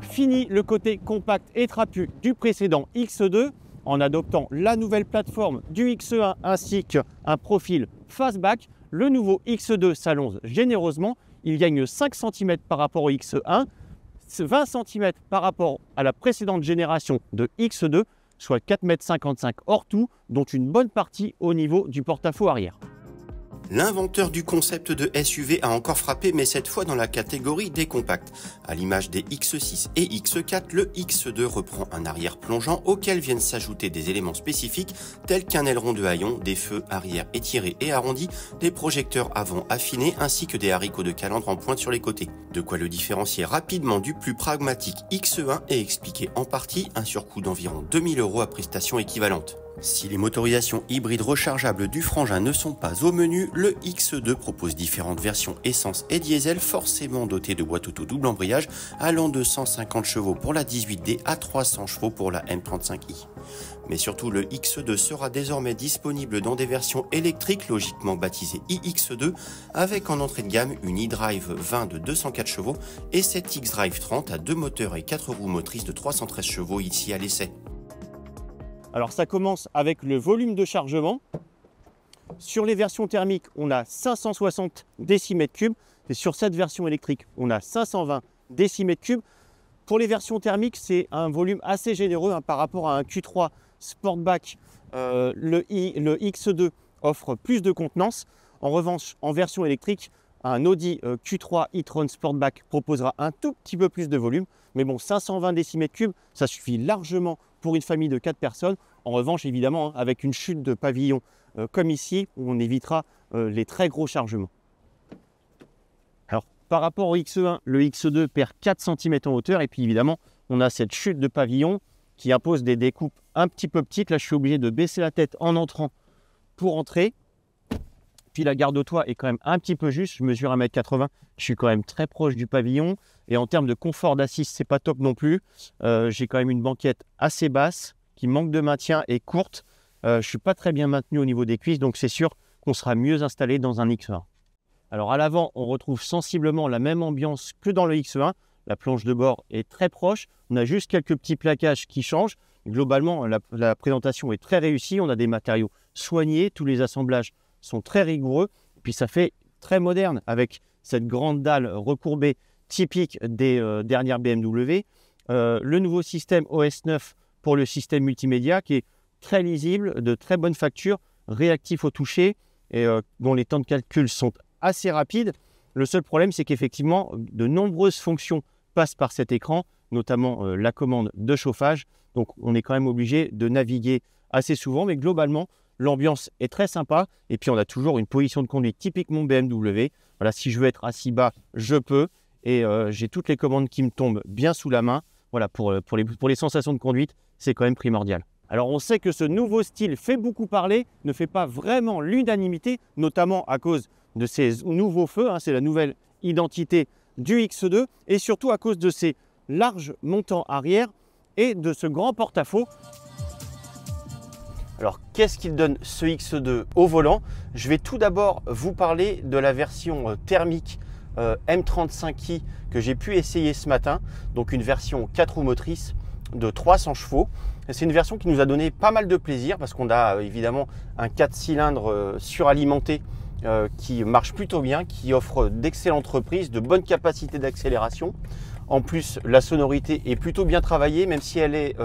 fini le côté compact et trapu du précédent X2 en adoptant la nouvelle plateforme du X1 ainsi qu'un profil fastback. Le nouveau X2 s'allonge généreusement. Il gagne 5 cm par rapport au X1, 20 cm par rapport à la précédente génération de X2, soit 4,55 m hors tout, dont une bonne partie au niveau du porte-à-faux arrière. L'inventeur du concept de SUV a encore frappé, mais cette fois dans la catégorie des compacts. À l'image des X6 et X4, le X2 reprend un arrière plongeant auquel viennent s'ajouter des éléments spécifiques tels qu'un aileron de haillon, des feux arrière étirés et arrondis, des projecteurs avant affinés ainsi que des haricots de calandre en pointe sur les côtés. De quoi le différencier rapidement du plus pragmatique X1 et expliquer en partie un surcoût d'environ 2000 € à prestations équivalentes. Si les motorisations hybrides rechargeables du Frangin ne sont pas au menu, le X2 propose différentes versions essence et diesel forcément dotées de boîte auto double embrayage allant de 150 chevaux pour la 18D à 300 chevaux pour la M35i. Mais surtout, le X2 sera désormais disponible dans des versions électriques logiquement baptisées iX2 avec en entrée de gamme une e-Drive 20 de 204 chevaux et cette X-Drive 30 à 2 moteurs et 4 roues motrices de 313 chevaux ici à l'essai. Alors ça commence avec le volume de chargement. Sur les versions thermiques, on a 560 décimètres cubes et sur cette version électrique, on a 520 décimètres cubes. Pour les versions thermiques, c'est un volume assez généreux par rapport à un Q3 Sportback. Le X2 offre plus de contenance. En revanche, en version électrique, un Audi Q3 e-tron Sportback proposera un tout petit peu plus de volume. Mais bon, 520 décimètres cubes, ça suffit largement pour une famille de 4 personnes. En revanche, évidemment, avec une chute de pavillon comme ici, on évitera les très gros chargements. Alors, par rapport au X1, le X2 perd 4 cm en hauteur. Et puis, évidemment, on a cette chute de pavillon qui impose des découpes un petit peu petites. Là, je suis obligé de baisser la tête en entrant pour entrer. Puis la garde au toit est quand même un petit peu juste. Je mesure 1,80 m. Je suis quand même très proche du pavillon. Et en termes de confort d'assise, c'est pas top non plus. J'ai quand même une banquette assez basse qui manque de maintien et courte. Je ne suis pas très bien maintenu au niveau des cuisses. Donc c'est sûr qu'on sera mieux installé dans un X1. Alors à l'avant, on retrouve sensiblement la même ambiance que dans le X1. La planche de bord est très proche. On a juste quelques petits plaquages qui changent. Globalement, la présentation est très réussie. On a des matériaux soignés. Tous les assemblages sont très rigoureux, et puis ça fait très moderne avec cette grande dalle recourbée typique des dernières BMW. Le nouveau système OS 9 pour le système multimédia qui est très lisible, de très bonne facture, réactif au toucher et dont les temps de calcul sont assez rapides. Le seul problème, c'est qu'effectivement, de nombreuses fonctions passent par cet écran, notamment la commande de chauffage. Donc on est quand même obligé de naviguer assez souvent, mais globalement, l'ambiance est très sympa et puis on a toujours une position de conduite typiquement BMW. Voilà, si je veux être assis bas, je peux et j'ai toutes les commandes qui me tombent bien sous la main. Voilà, pour les sensations de conduite, c'est quand même primordial. Alors on sait que ce nouveau style fait beaucoup parler, ne fait pas vraiment l'unanimité, notamment à cause de ces nouveaux feux. C'est la nouvelle identité du X2 et surtout à cause de ces larges montants arrière et de ce grand porte-à-faux. Alors, qu'est-ce qu'il donne ce X2 au volant? Je vais tout d'abord vous parler de la version thermique M35i que j'ai pu essayer ce matin. Donc, une version 4 roues motrices de 300 chevaux. C'est une version qui nous a donné pas mal de plaisir parce qu'on a évidemment un 4 cylindres suralimenté qui marche plutôt bien, qui offre d'excellentes reprises, de bonnes capacités d'accélération. En plus, la sonorité est plutôt bien travaillée, même si elle est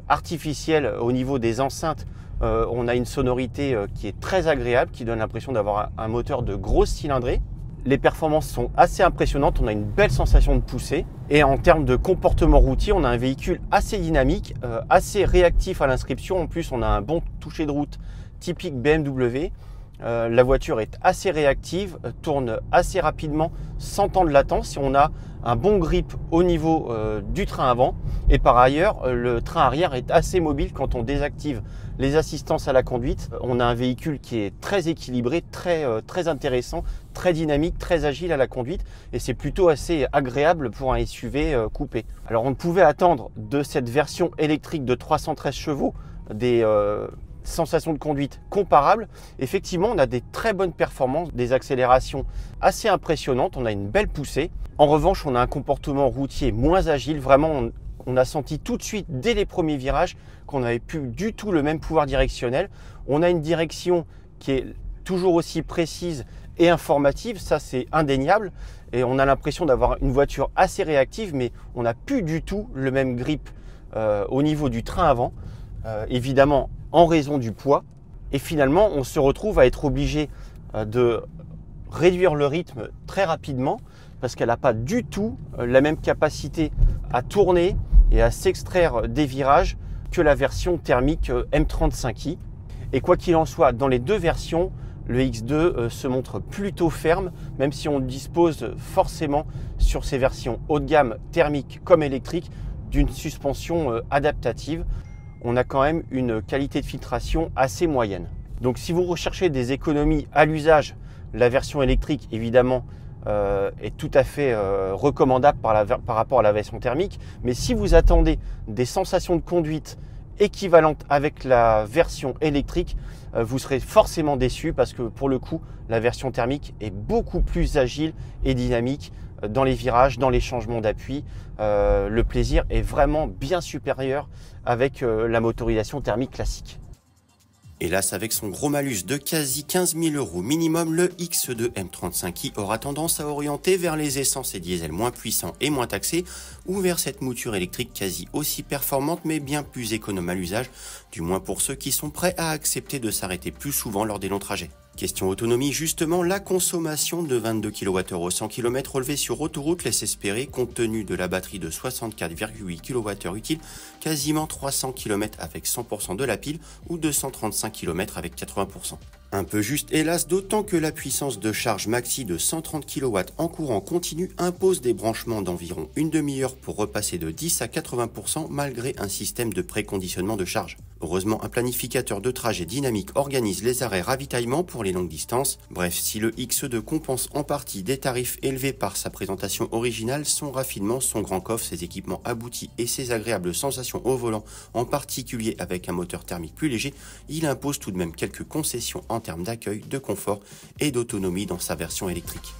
artificielle au niveau des enceintes. On a une sonorité qui est très agréable, qui donne l'impression d'avoir un moteur de grosse cylindrée. Les performances sont assez impressionnantes, on a une belle sensation de poussée. Et en termes de comportement routier, on a un véhicule assez dynamique, assez réactif à l'inscription. En plus, on a un bon toucher de route typique BMW. La voiture est assez réactive, tourne assez rapidement sans temps de latence. On a un bon grip au niveau du train avant et par ailleurs le train arrière est assez mobile quand on désactive les assistances à la conduite. On a un véhicule qui est très équilibré, très intéressant, très dynamique, très agile à la conduite et c'est plutôt assez agréable pour un SUV coupé. Alors on pouvait attendre de cette version électrique de 313 chevaux des sensations de conduite comparables. Effectivement, on a des très bonnes performances, des accélérations assez impressionnantes, on a une belle poussée. En revanche, on a un comportement routier moins agile. Vraiment, on a senti tout de suite, dès les premiers virages, qu'on n'avait plus du tout le même pouvoir directionnel. On a une direction qui est toujours aussi précise et informative, ça c'est indéniable. Et on a l'impression d'avoir une voiture assez réactive, mais on n'a plus du tout le même grip au niveau du train avant, évidemment en raison du poids. Et finalement, on se retrouve à être obligé de réduire le rythme très rapidement parce qu'elle n'a pas du tout la même capacité à tourner et à s'extraire des virages que la version thermique M35i. Et quoi qu'il en soit, dans les deux versions, le X2 se montre plutôt ferme, même si on dispose forcément sur ces versions haut de gamme thermiques comme électriques d'une suspension adaptative. On a quand même une qualité de filtration assez moyenne. Donc si vous recherchez des économies à l'usage, la version électrique évidemment est tout à fait recommandable par rapport à la version thermique. Mais si vous attendez des sensations de conduite équivalentes avec la version électrique, vous serez forcément déçu parce que pour le coup, la version thermique est beaucoup plus agile et dynamique dans les virages, dans les changements d'appui. Le plaisir est vraiment bien supérieur avec la motorisation thermique classique. Hélas, avec son gros malus de quasi 15 000 € minimum, le X2 M35i aura tendance à orienter vers les essences et diesels moins puissants et moins taxés, ou vers cette mouture électrique quasi aussi performante mais bien plus économe à l'usage, du moins pour ceux qui sont prêts à accepter de s'arrêter plus souvent lors des longs trajets. Question autonomie, justement, la consommation de 22 kWh au 100 km relevée sur autoroute laisse espérer, compte tenu de la batterie de 64,8 kWh utile, quasiment 300 km avec 100% de la pile ou 235 km avec 80%. Un peu juste hélas, d'autant que la puissance de charge maxi de 130 kW en courant continu impose des branchements d'environ une demi-heure pour repasser de 10 à 80% malgré un système de préconditionnement de charge. Heureusement, un planificateur de trajet dynamique organise les arrêts ravitaillement pour les longues distances. Bref, si le X2 compense en partie des tarifs élevés par sa présentation originale, son raffinement, son grand coffre, ses équipements aboutis et ses agréables sensations au volant, en particulier avec un moteur thermique plus léger, il impose tout de même quelques concessions en termes d'accueil, de confort et d'autonomie dans sa version électrique.